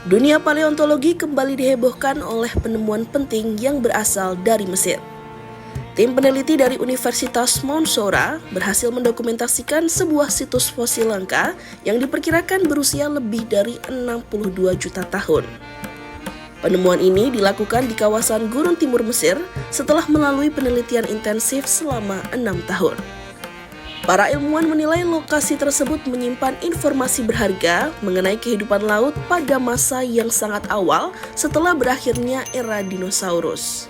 Dunia paleontologi kembali dihebohkan oleh penemuan penting yang berasal dari Mesir. Tim peneliti dari Universitas Mansoura berhasil mendokumentasikan sebuah situs fosil langka yang diperkirakan berusia lebih dari 62 juta tahun. Penemuan ini dilakukan di kawasan Gurun Timur Mesir setelah melalui penelitian intensif selama 6 tahun. Para ilmuwan menilai lokasi tersebut menyimpan informasi berharga mengenai kehidupan laut pada masa yang sangat awal setelah berakhirnya era dinosaurus.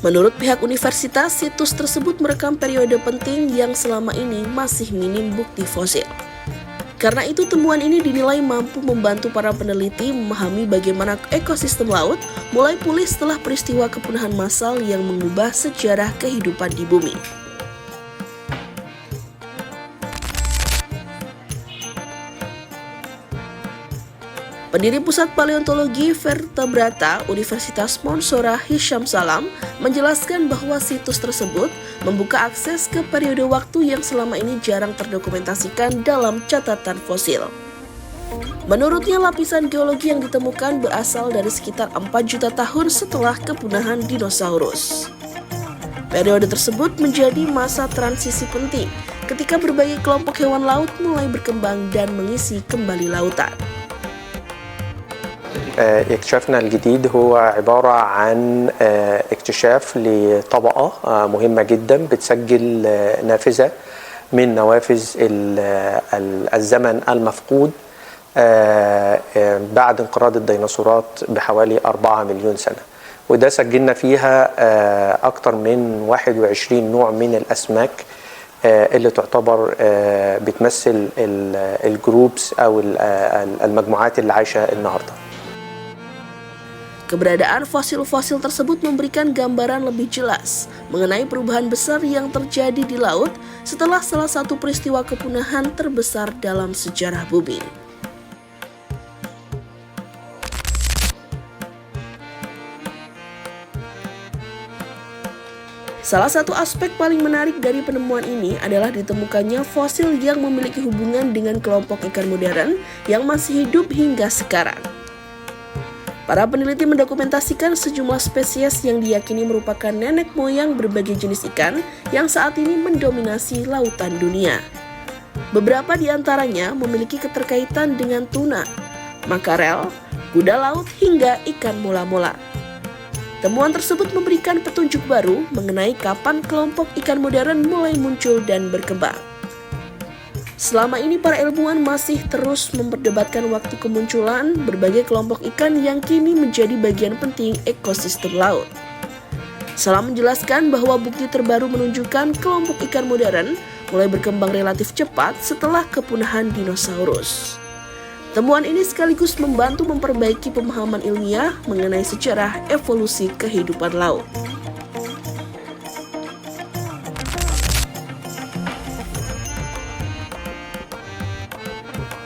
Menurut pihak universitas, situs tersebut merekam periode penting yang selama ini masih minim bukti fosil. Karena itu, temuan ini dinilai mampu membantu para peneliti memahami bagaimana ekosistem laut mulai pulih setelah peristiwa kepunahan massal yang mengubah sejarah kehidupan di bumi. Pendiri Pusat Paleontologi Vertebrata Universitas Mansoura, Hisham Salam, menjelaskan bahwa situs tersebut membuka akses ke periode waktu yang selama ini jarang terdokumentasikan dalam catatan fosil. Menurutnya, lapisan geologi yang ditemukan berasal dari sekitar 4 juta tahun setelah kepunahan dinosaurus. Periode tersebut menjadi masa transisi penting ketika berbagai kelompok hewan laut mulai berkembang dan mengisi kembali lautan. اكتشافنا الجديد هو عبارة عن اكتشاف لطبقة مهمة جدا بتسجل نافذة من نوافذ الزمن المفقود بعد انقراض الديناصورات بحوالي 4 مليون سنة، وده سجلنا فيها أكتر من 21 نوع من الأسماك اللي تعتبر بتمثل الجروبس أو المجموعات اللي عايشة النهاردة. Keberadaan fosil-fosil tersebut memberikan gambaran lebih jelas mengenai perubahan besar yang terjadi di laut setelah salah satu peristiwa kepunahan terbesar dalam sejarah bumi. Salah satu aspek paling menarik dari penemuan ini adalah ditemukannya fosil yang memiliki hubungan dengan kelompok ikan modern yang masih hidup hingga sekarang. Para peneliti mendokumentasikan sejumlah spesies yang diyakini merupakan nenek moyang berbagai jenis ikan yang saat ini mendominasi lautan dunia. Beberapa di antaranya memiliki keterkaitan dengan tuna, makarel, kuda laut hingga ikan mola-mola. Temuan tersebut memberikan petunjuk baru mengenai kapan kelompok ikan modern mulai muncul dan berkembang. Selama ini para ilmuwan masih terus memperdebatkan waktu kemunculan berbagai kelompok ikan yang kini menjadi bagian penting ekosistem laut. Salam menjelaskan bahwa bukti terbaru menunjukkan kelompok ikan modern mulai berkembang relatif cepat setelah kepunahan dinosaurus. Temuan ini sekaligus membantu memperbaiki pemahaman ilmiah mengenai sejarah evolusi kehidupan laut.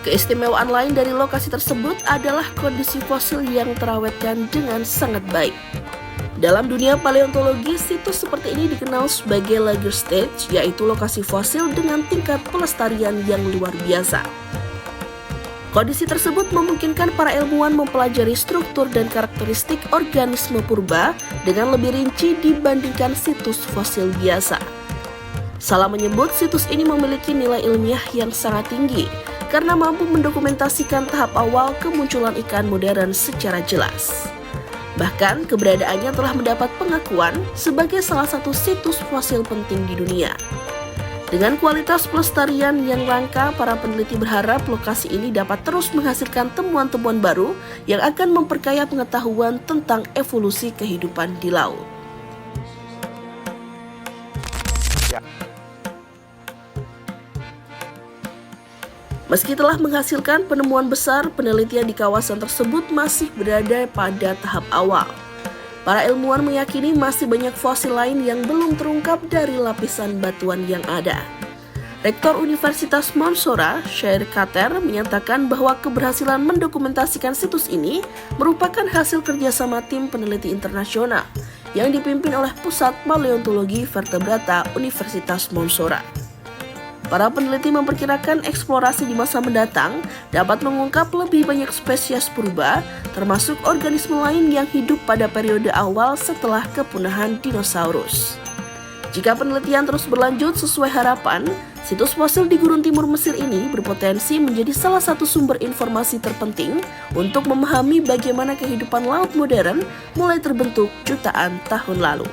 Keistimewaan lain dari lokasi tersebut adalah kondisi fosil yang terawetkan dengan sangat baik. Dalam dunia paleontologi, situs seperti ini dikenal sebagai lager stage, yaitu lokasi fosil dengan tingkat pelestarian yang luar biasa. Kondisi tersebut memungkinkan para ilmuwan mempelajari struktur dan karakteristik organisme purba dengan lebih rinci dibandingkan situs fosil biasa. Salam menyebut situs ini memiliki nilai ilmiah yang sangat tinggi karena mampu mendokumentasikan tahap awal kemunculan ikan modern secara jelas. Bahkan keberadaannya telah mendapat pengakuan sebagai salah satu situs fosil penting di dunia. Dengan kualitas pelestarian yang langka, para peneliti berharap lokasi ini dapat terus menghasilkan temuan-temuan baru yang akan memperkaya pengetahuan tentang evolusi kehidupan di laut. Meski telah menghasilkan penemuan besar, penelitian di kawasan tersebut masih berada pada tahap awal. Para ilmuwan meyakini masih banyak fosil lain yang belum terungkap dari lapisan batuan yang ada. Rektor Universitas Mansoura, Syair Kater, menyatakan bahwa keberhasilan mendokumentasikan situs ini merupakan hasil kerjasama tim peneliti internasional yang dipimpin oleh Pusat Paleontologi Vertebrata Universitas Mansoura. Para peneliti memperkirakan eksplorasi di masa mendatang dapat mengungkap lebih banyak spesies purba, termasuk organisme lain yang hidup pada periode awal setelah kepunahan dinosaurus. Jika penelitian terus berlanjut sesuai harapan, situs fosil di Gurun Timur Mesir ini berpotensi menjadi salah satu sumber informasi terpenting untuk memahami bagaimana kehidupan laut modern mulai terbentuk jutaan tahun lalu.